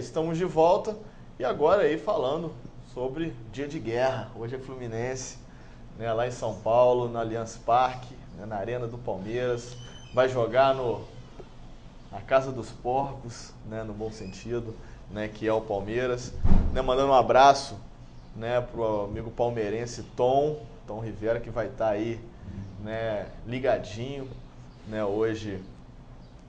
estamos de volta e agora aí falando sobre dia de guerra. Hoje é Fluminense, né, lá em São Paulo, no Allianz Parque, né, na Arena do Palmeiras. Vai jogar na Casa dos Porcos, né, no bom sentido, né, que é o Palmeiras. Né, mandando um abraço, né, pro amigo palmeirense Tom Rivera, que vai estar aí, né, ligadinho, né, hoje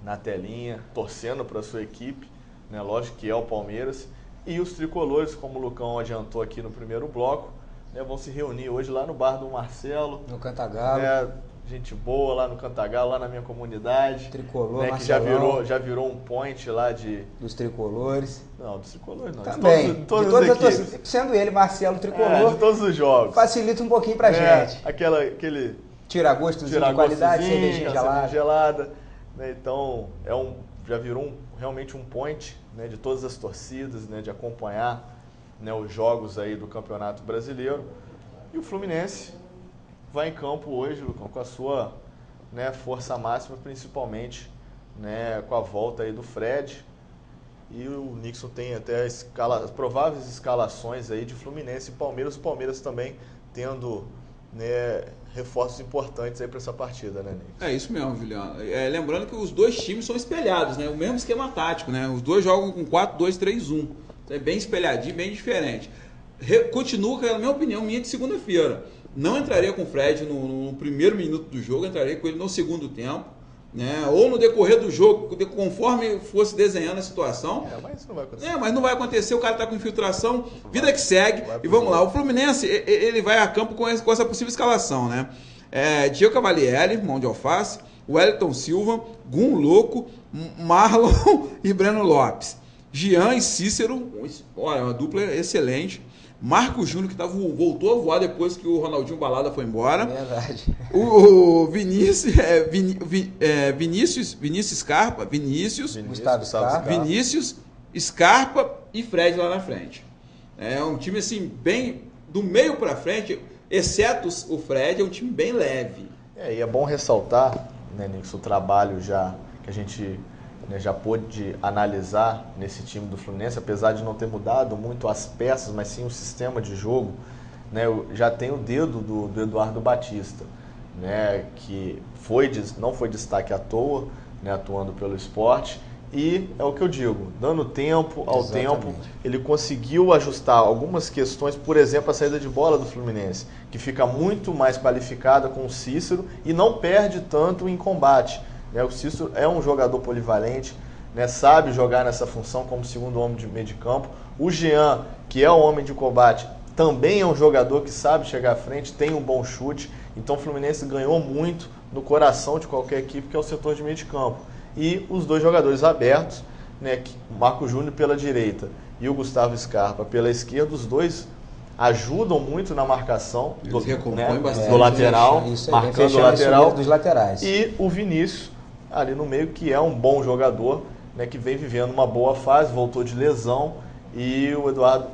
na telinha, torcendo para a sua equipe, né, lógico que é o Palmeiras. E os tricolores, como o Lucão adiantou aqui no primeiro bloco, né, vão se reunir hoje lá no bar do Marcelo. No Cantagalo. Né, gente boa lá no Cantagalo, lá na minha comunidade. Tricolor, né, que já virou um point lá dos tricolores. Não, dos tricolores não. Também. De todas as equipes. Sendo ele, Marcelo, tricolor. De todos os jogos. Facilita um pouquinho pra gente. Aquele tira-gosto de qualidade, cervejinha gelada. Né, então, já virou realmente um point, né, de todas as torcidas, né, de acompanhar, né, os jogos aí do Campeonato Brasileiro. E o Fluminense vai em campo hoje, Lucão, com a sua, né, força máxima, principalmente, né, com a volta aí do Fred. E o Nixon tem até as prováveis escalações aí de Fluminense e Palmeiras. O Palmeiras também tendo, né, reforços importantes aí para essa partida, né, Nixon? É isso mesmo, Juliano. Lembrando que os dois times são espelhados, né? O mesmo esquema tático, né? Os dois jogam com 4-2-3-1. Então é bem espelhadinho, bem diferente. Continua, na minha opinião, minha de segunda-feira. Não entraria com o Fred no primeiro minuto do jogo, entraria com ele no segundo tempo, né? Ou no decorrer do jogo, conforme fosse desenhando a situação. Mas isso não vai acontecer. Mas não vai acontecer, o cara está com infiltração, vida que segue. E vamos lá, o Fluminense, ele vai a campo com essa possível escalação, né? Diego Cavalieri, mão de alface, Wellington Silva, Gum Louco, Marlon e Breno Lopes. Jean e Cícero, olha, uma dupla excelente. Marco Júnior, que voltou a voar depois que o Ronaldinho Balada foi embora. É verdade. O Vinícius, Scarpa, Gustavo Scarpa. Vinícius, Scarpa e Fred lá na frente. É um time assim, bem do meio para frente, exceto o Fred, é um time bem leve. E é bom ressaltar, né, Nixon, o trabalho já que a gente, né, já pôde analisar nesse time do Fluminense, apesar de não ter mudado muito as peças, mas sim o sistema de jogo, né, já tem o dedo do Eduardo Batista, né, que não foi destaque à toa, né, atuando pelo Sport, e é o que eu digo, dando tempo ao tempo, ele conseguiu ajustar algumas questões, por exemplo, a saída de bola do Fluminense, que fica muito mais qualificada com o Cícero e não perde tanto em combate. O Cícero é um jogador polivalente, né, sabe jogar nessa função como segundo homem de meio de campo. O Jean, que é o homem de combate, também é um jogador que sabe chegar à frente, tem um bom chute. Então o Fluminense ganhou muito no coração de qualquer equipe, que é o setor de meio de campo. E os dois jogadores abertos, né, o Marco Júnior pela direita e o Gustavo Scarpa pela esquerda, os dois ajudam muito na marcação do lateral, marcando o lateral dos laterais. E o Vinícius ali no meio, que é um bom jogador, né, que vem vivendo uma boa fase, voltou de lesão, e o Eduardo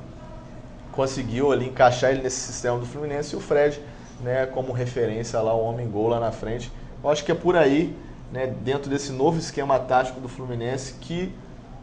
conseguiu ali encaixar ele nesse sistema do Fluminense, e o Fred, né, como referência lá, o homem-gol lá na frente. Eu acho que é por aí, né, dentro desse novo esquema tático do Fluminense, que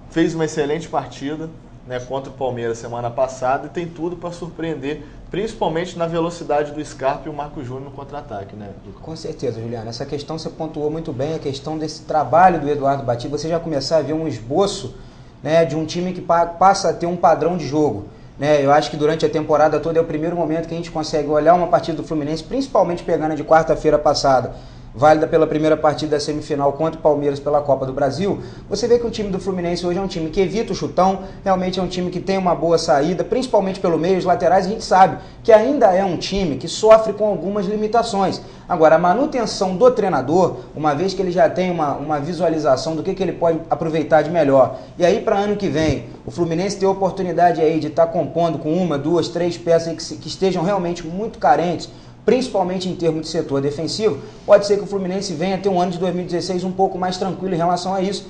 fez uma excelente partida, né, contra o Palmeiras semana passada, e tem tudo para surpreender, principalmente na velocidade do Scarpa e o Marco Júnior no contra-ataque, né, Lucas? Com certeza, Juliano. Essa questão você pontuou muito bem, a questão desse trabalho do Eduardo Batista. Você já começar a ver um esboço, né, de um time que passa a ter um padrão de jogo. Né? Eu acho que durante a temporada toda é o primeiro momento que a gente consegue olhar uma partida do Fluminense, principalmente pegando a de quarta-feira passada, válida pela primeira partida da semifinal contra o Palmeiras pela Copa do Brasil. Você vê que o time do Fluminense hoje é um time que evita o chutão, realmente é um time que tem uma boa saída, principalmente pelo meio, os laterais. A gente sabe que ainda é um time que sofre com algumas limitações. Agora, a manutenção do treinador, uma vez que ele já tem uma visualização do que ele pode aproveitar de melhor, e aí para ano que vem, o Fluminense ter a oportunidade aí de estar compondo com uma, duas, três peças que estejam realmente muito carentes, principalmente em termos de setor defensivo, pode ser que o Fluminense venha ter um ano de 2016 um pouco mais tranquilo em relação a isso.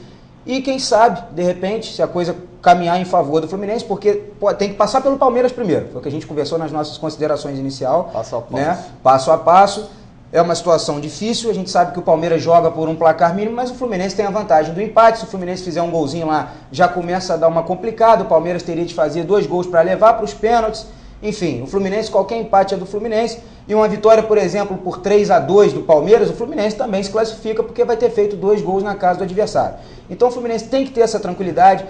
E quem sabe, de repente, se a coisa caminhar em favor do Fluminense, porque tem que passar pelo Palmeiras primeiro, foi o que a gente conversou nas nossas considerações inicial. Passo a passo. Né? Passo a passo. É uma situação difícil, a gente sabe que o Palmeiras joga por um placar mínimo, mas o Fluminense tem a vantagem do empate. Se o Fluminense fizer um golzinho lá, já começa a dar uma complicada. O Palmeiras teria de fazer 2 gols para levar para os pênaltis. Enfim, o Fluminense, qualquer empate é do Fluminense. E uma vitória, por exemplo, por 3-2 do Palmeiras, o Fluminense também se classifica porque vai ter feito 2 gols na casa do adversário. Então o Fluminense tem que ter essa tranquilidade.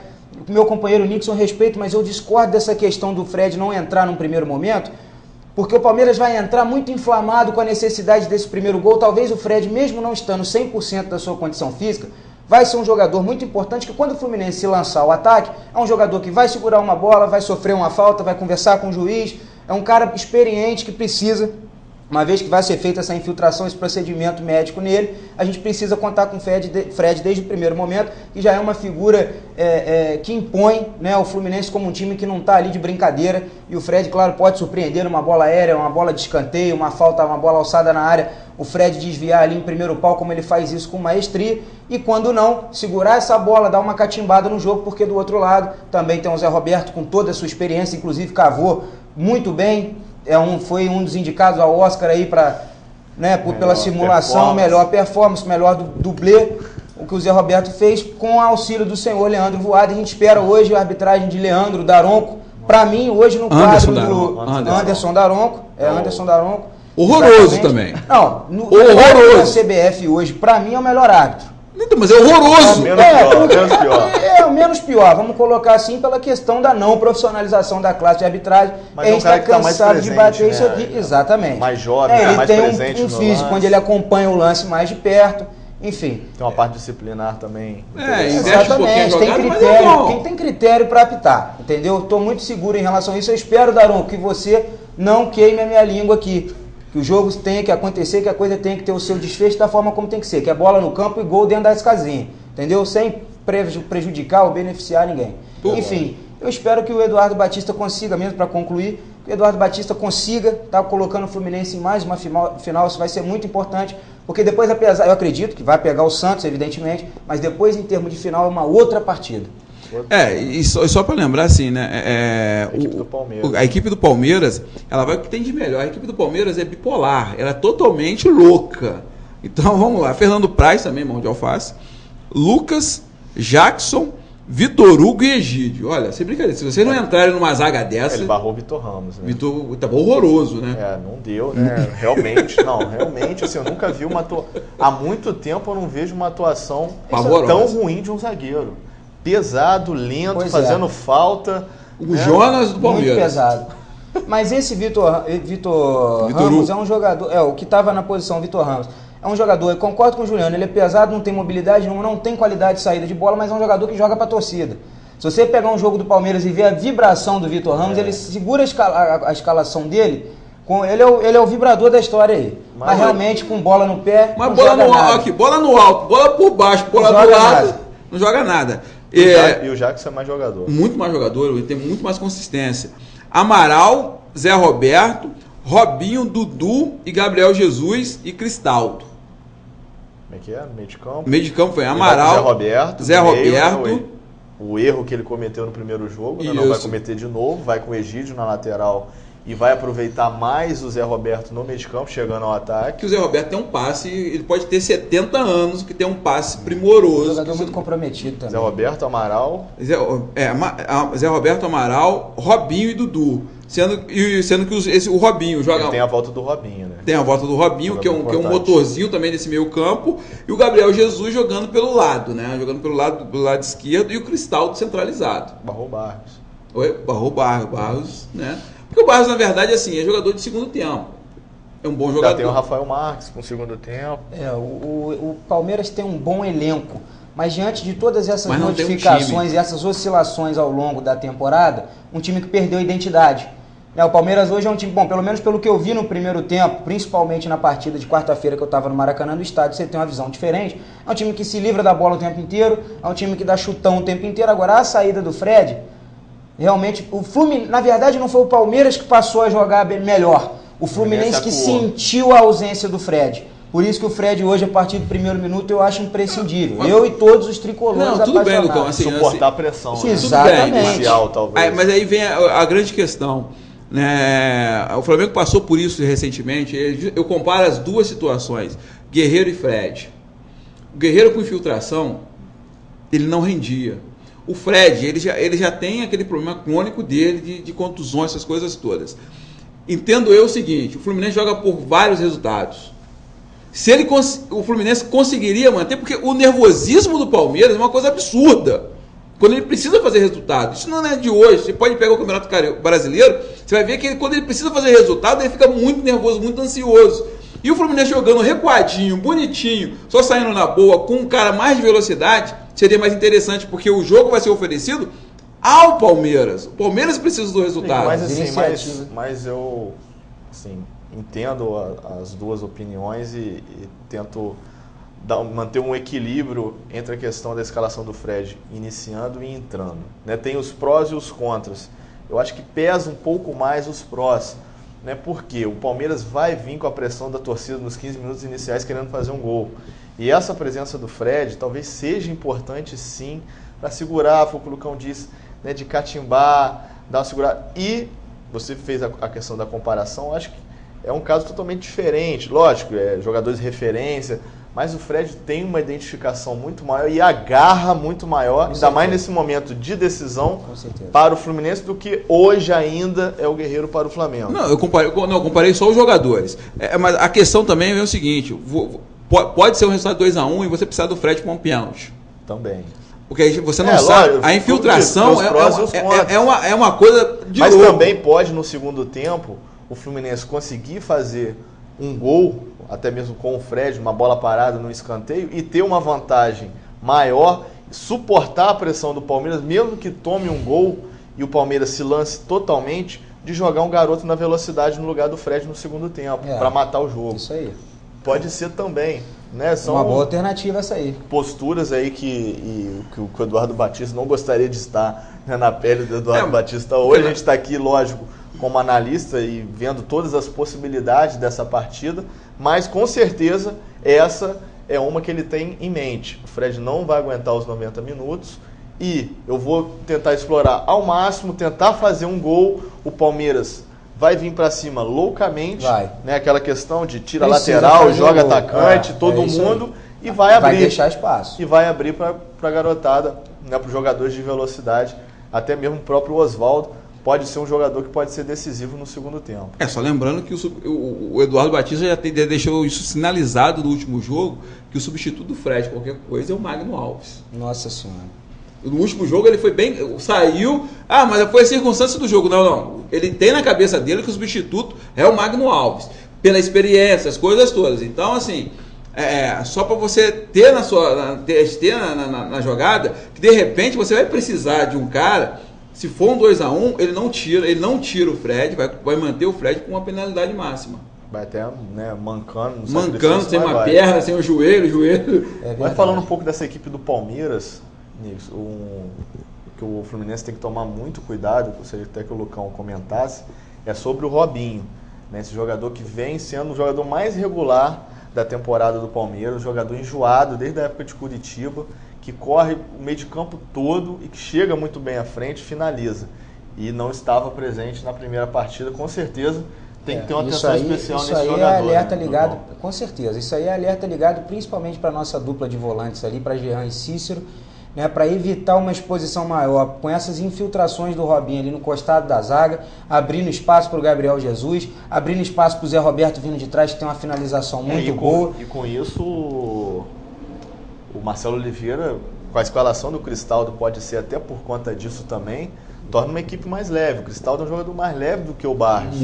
O meu companheiro Nixon respeito, mas eu discordo dessa questão do Fred não entrar num primeiro momento, porque o Palmeiras vai entrar muito inflamado com a necessidade desse primeiro gol. Talvez o Fred, mesmo não estando 100% da sua condição física, vai ser um jogador muito importante que quando o Fluminense se lançar ao ataque, é um jogador que vai segurar uma bola, vai sofrer uma falta, vai conversar com o juiz, é um cara experiente que precisa, uma vez que vai ser feita essa infiltração, esse procedimento médico nele, a gente precisa contar com o Fred desde o primeiro momento, que já é uma figura que impõe, né, o Fluminense como um time que não está ali de brincadeira, e o Fred, claro, pode surpreender uma bola aérea, uma bola de escanteio, uma falta, uma bola alçada na área, o Fred desviar ali em primeiro pau, como ele faz isso com maestria, e quando não, segurar essa bola, dar uma catimbada no jogo, porque do outro lado também tem o Zé Roberto com toda a sua experiência, inclusive cavou muito bem, foi um dos indicados ao Oscar aí pela simulação, melhor performance, melhor dublê, o que o Zé Roberto fez com o auxílio do senhor Leandro Voada. A gente espera hoje a arbitragem de Leandro Daronco, para mim hoje no quadro do Anderson Daronco, Anderson Daronco. Horroroso também. Não, horroroso. A CBF hoje, para mim é o melhor árbitro. Então, mas é horroroso. É o menos pior. Vamos colocar assim pela questão da não profissionalização da classe de arbitragem. Mas a gente está cansado de bater isso aqui. Né? Exatamente. Mais jovem, ele mais tem presente um físico onde ele acompanha o lance mais de perto. Enfim. Tem uma parte disciplinar também. Exatamente. Tem critério. Quem tem critério para apitar, entendeu? Estou muito seguro em relação a isso. Eu espero, Daron, que você não queime a minha língua aqui. Que o jogo tenha que acontecer, que a coisa tenha que ter o seu desfecho da forma como tem que ser, que é bola no campo e gol dentro das casinhas, entendeu? Sem prejudicar ou beneficiar ninguém. Enfim, eu espero que o Eduardo Batista consiga, mesmo para concluir, que o Eduardo Batista consiga estar colocando o Fluminense em mais uma final, isso vai ser muito importante, porque depois, apesar, eu acredito que vai pegar o Santos, evidentemente, mas depois, em termos de final, é uma outra partida. E só para lembrar assim, né? A equipe do Palmeiras, ela vai o que tem de melhor. A equipe do Palmeiras é bipolar, ela é totalmente louca. Então vamos lá, Fernando Praz também, mão de alface, Lucas, Jackson, Vitor Hugo e Egídio. Olha, sem brincadeira, se vocês não entrarem numa zaga dessa. Ele barrou o Vitor Ramos, né? Vitor tava horroroso, né? Não deu, né? Realmente, assim, eu nunca vi há muito tempo eu não vejo uma atuação tão ruim de um zagueiro. Pesado, lento, fazendo falta. O Jonas do Palmeiras. Muito pesado. Mas esse Vitor Ramos é um jogador, o que estava na posição, Vitor Ramos, é um jogador, eu concordo com o Juliano, ele é pesado, não tem mobilidade, não tem qualidade de saída de bola, mas é um jogador que joga para a torcida. Se você pegar um jogo do Palmeiras e ver a vibração do Vitor Ramos, ele segura a escalação dele, ele é o vibrador da história aí. Mas realmente com bola no pé, mas bola no alto, aqui, bola no alto, bola por baixo, bola do lado, não joga nada. E o Jackson é mais jogador. Muito mais jogador, ele tem muito mais consistência. Amaral, Zé Roberto, Robinho, Dudu e Gabriel Jesus e Cristaldo. Como é que é? Meio de campo? Meio de campo foi Amaral, Zé Roberto. O erro que ele cometeu no primeiro jogo, né? Não vai cometer de novo, vai com o Egídio na lateral e vai aproveitar mais o Zé Roberto no meio de campo, chegando ao ataque. Que o Zé Roberto tem um passe, ele pode ter 70 anos, que tem um passe primoroso. Um jogador muito comprometido também. Zé Roberto, Amaral. Zé Roberto, Amaral, Robinho e Dudu. Sendo que o Robinho joga... Ele tem a volta do Robinho, né? Tem a volta do Robinho, que é um motorzinho também desse meio campo. E o Gabriel Jesus jogando pelo lado, né? Jogando pelo lado esquerdo e o Cristaldo centralizado. Barrou Barros. Barrou Barros, né? Porque o Barros, na verdade, assim, é jogador de segundo tempo. É um bom jogador. Já tem o Rafael Marques com o segundo tempo. O Palmeiras tem um bom elenco. Mas diante de todas essas modificações e essas oscilações ao longo da temporada, um time que perdeu a identidade. O Palmeiras hoje é um time, bom, pelo menos pelo que eu vi no primeiro tempo, principalmente na partida de quarta-feira que eu estava no Maracanã do estádio, você tem uma visão diferente. É um time que se livra da bola o tempo inteiro, é um time que dá chutão o tempo inteiro. Agora, a saída do Fred, realmente, o Fluminense, na verdade não foi o Palmeiras que passou a jogar melhor, o Fluminense que sentiu a ausência do Fred. Por isso que o Fred hoje, a partir do primeiro minuto, eu acho imprescindível. Eu e todos os tricolores tudo bem, Lucão, assim, suportar a pressão. Exatamente. Inicial, talvez. Mas aí vem a grande questão. né? O Flamengo passou por isso recentemente. Eu comparo as duas situações, Guerreiro e Fred. O Guerreiro com infiltração, ele não rendia. O Fred, ele já tem aquele problema crônico dele de contusões, essas coisas todas. Entendo eu o seguinte, o Fluminense joga por vários resultados. Se o Fluminense conseguiria manter, porque o nervosismo do Palmeiras é uma coisa absurda. Quando ele precisa fazer resultado, isso não é de hoje. Você pode pegar o Campeonato Brasileiro, você vai ver que quando ele precisa fazer resultado, ele fica muito nervoso, muito ansioso. E o Fluminense jogando recuadinho, bonitinho, só saindo na boa, com um cara mais de velocidade, seria mais interessante, porque o jogo vai ser oferecido ao Palmeiras. O Palmeiras precisa do resultado. Mas, assim, mas eu assim, entendo as duas opiniões e tento manter um equilíbrio entre a questão da escalação do Fred iniciando e entrando, né? Tem os prós e os contras. Eu acho que pesa um pouco mais os prós, né? Porque o Palmeiras vai vir com a pressão da torcida nos 15 minutos iniciais querendo fazer um gol. E essa presença do Fred talvez seja importante sim para segurar, foi o que o Lucão disse, né? De catimbar, dar uma segurada. E você fez a questão da comparação, eu acho que é um caso totalmente diferente. Lógico, jogadores de referência, mas o Fred tem uma identificação muito maior e a garra muito maior, ainda mais nesse momento de decisão para o Fluminense do que hoje ainda é o Guerreiro para o Flamengo. Não, eu comparei só os jogadores. Mas a questão também é o seguinte, pode ser um resultado 2-1 e você precisar do Fred para um pênalti. Também. Porque aí você não sabe, a infiltração é uma coisa de Mas louco. Também pode, no segundo tempo, o Fluminense conseguir fazer um gol, até mesmo com o Fred, uma bola parada no escanteio, e ter uma vantagem maior, suportar a pressão do Palmeiras, mesmo que tome um gol e o Palmeiras se lance totalmente, de jogar um garoto na velocidade no lugar do Fred no segundo tempo, para matar o jogo. Isso aí. Pode ser também, né? São uma boa alternativa essa aí. Posturas aí que o Eduardo Batista não gostaria de estar, né, na pele do Eduardo Batista hoje. A gente está aqui, lógico, como analista e vendo todas as possibilidades dessa partida, mas com certeza essa é uma que ele tem em mente. O Fred não vai aguentar os 90 minutos e eu vou tentar explorar ao máximo, tentar fazer um gol. O Palmeiras vai vir para cima loucamente, né? Aquela questão de tira lateral, joga atacante, todo mundo, e vai abrir. Vai deixar espaço. E vai abrir para a garotada, né, para os jogadores de velocidade, até mesmo o próprio Oswaldo. Pode ser um jogador que pode ser decisivo no segundo tempo. Só lembrando que o Eduardo Batista já deixou isso sinalizado no último jogo, que o substituto do Fred, qualquer coisa, é o Magno Alves. Nossa Senhora. No último jogo ele foi bem, saiu, mas foi a circunstância do jogo. Não. Ele tem na cabeça dele que o substituto é o Magno Alves, pela experiência, as coisas todas. Então, assim, só para você ter na jogada, que de repente você vai precisar de um cara. Se for um 2-1, ele não tira o Fred, vai manter o Fred com uma penalidade máxima. Vai até, né, mancando, sem uma perna, sem o joelho. Mas falando um pouco dessa equipe do Palmeiras, Nix, que o Fluminense tem que tomar muito cuidado, gostaria até que o Lucão comentasse, é sobre o Robinho, né, esse jogador que vem sendo o jogador mais regular da temporada do Palmeiras, um jogador enjoado desde a época de Curitiba, que corre o meio de campo todo e que chega muito bem à frente, finaliza. E não estava presente na primeira partida, com certeza tem que ter uma atenção especial nesse jogador. Isso aí é alerta ligado, com certeza. Isso aí é alerta ligado principalmente para a nossa dupla de volantes ali, para Jean e Cícero, né, para evitar uma exposição maior, com essas infiltrações do Robinho ali no costado da zaga, abrindo espaço para o Gabriel Jesus, abrindo espaço para o Zé Roberto vindo de trás, que tem uma finalização muito boa. E com isso, o Marcelo Oliveira, com a escalação do Cristaldo, pode ser até por conta disso também, torna uma equipe mais leve. O Cristaldo é um jogador mais leve do que o Barros.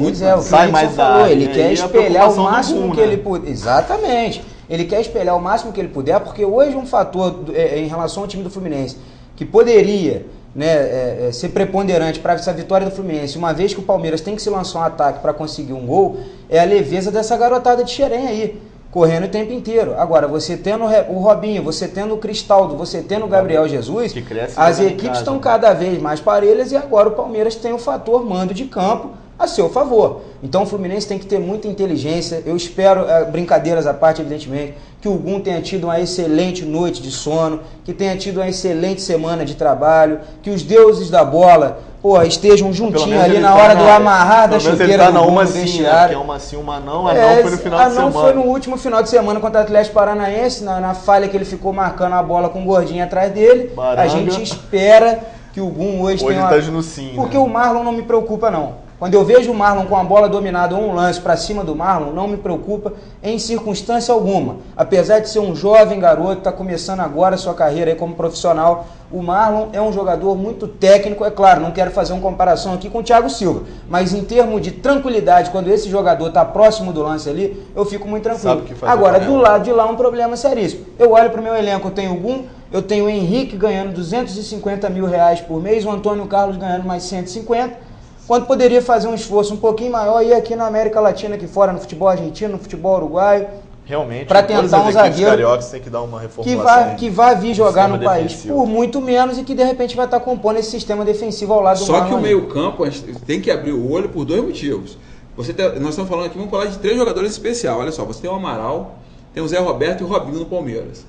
Sai mais da área. Ele quer espelhar o máximo que ele puder. Exatamente. Ele quer espelhar o máximo que ele puder, porque hoje um fator em relação ao time do Fluminense, que poderia, né, ser preponderante para essa vitória do Fluminense, uma vez que o Palmeiras tem que se lançar um ataque para conseguir um gol, é a leveza dessa garotada de Xerém aí, correndo o tempo inteiro. Agora, você tendo o Robinho, você tendo o Cristaldo, você tendo o Gabriel Jesus, as equipes estão cada vez mais parelhas e agora o Palmeiras tem o fator mando de campo a seu favor. Então o Fluminense tem que ter muita inteligência. Eu espero, brincadeiras à parte, evidentemente, que o Gum tenha tido uma excelente noite de sono, que tenha tido uma excelente semana de trabalho, que os deuses da bola, estejam juntinhos ali na hora do amarrar da chuteira do Gum no vestiário. Que é uma sim, uma não, a não foi no final de semana. A não foi no último final de semana contra o Atlético Paranaense, na falha que ele ficou marcando a bola com o Gordinho atrás dele. Baranga. A gente espera que o Gum hoje tenha tá no sim, porque o Marlon não me preocupa, não. Quando eu vejo o Marlon com a bola dominada ou um lance para cima do Marlon, não me preocupa em circunstância alguma. Apesar de ser um jovem garoto, está começando agora a sua carreira aí como profissional, o Marlon é um jogador muito técnico, é claro, não quero fazer uma comparação aqui com o Thiago Silva, mas em termos de tranquilidade, quando esse jogador está próximo do lance ali, eu fico muito tranquilo. Agora, do lado de lá, um problema seríssimo. Eu olho para o meu elenco, eu tenho o Gum, eu tenho o Henrique ganhando R$250 mil por mês, o Antônio Carlos ganhando mais 150, quando poderia fazer um esforço um pouquinho maior e aqui na América Latina, aqui fora, no futebol argentino, no futebol uruguaio, realmente, para tentar um zagueiro cariocas tem que dar uma reformulação que vai vir jogar no país por muito menos e que de repente vai estar compondo esse sistema defensivo ao lado do Só que o meio-campo tem que abrir o olho por dois motivos. Nós estamos falando aqui, vamos falar de 3 jogadores especiais. Olha só, você tem o Amaral, tem o Zé Roberto e o Robinho no Palmeiras.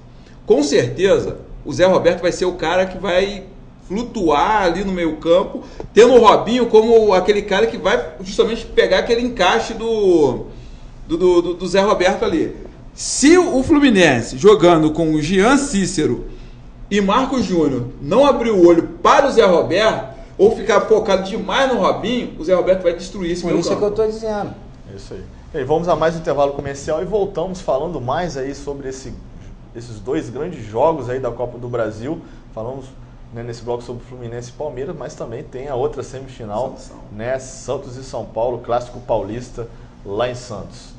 Com certeza, o Zé Roberto vai ser o cara que vai flutuar ali no meio campo, tendo o Robinho como aquele cara que vai justamente pegar aquele encaixe do Zé Roberto ali. Se o Fluminense, jogando com o Jean Cícero e Marcos Júnior, não abrir o olho para o Zé Roberto, ou ficar focado demais no Robinho, o Zé Roberto vai destruir esse meio campo. Isso é que eu estou dizendo. Isso aí. E aí, vamos a mais um intervalo comercial e voltamos falando mais aí sobre esses 2 grandes jogos aí da Copa do Brasil. Falamos nesse bloco sobre Fluminense e Palmeiras, mas também tem a outra semifinal, Santos e São Paulo, clássico paulista lá em Santos.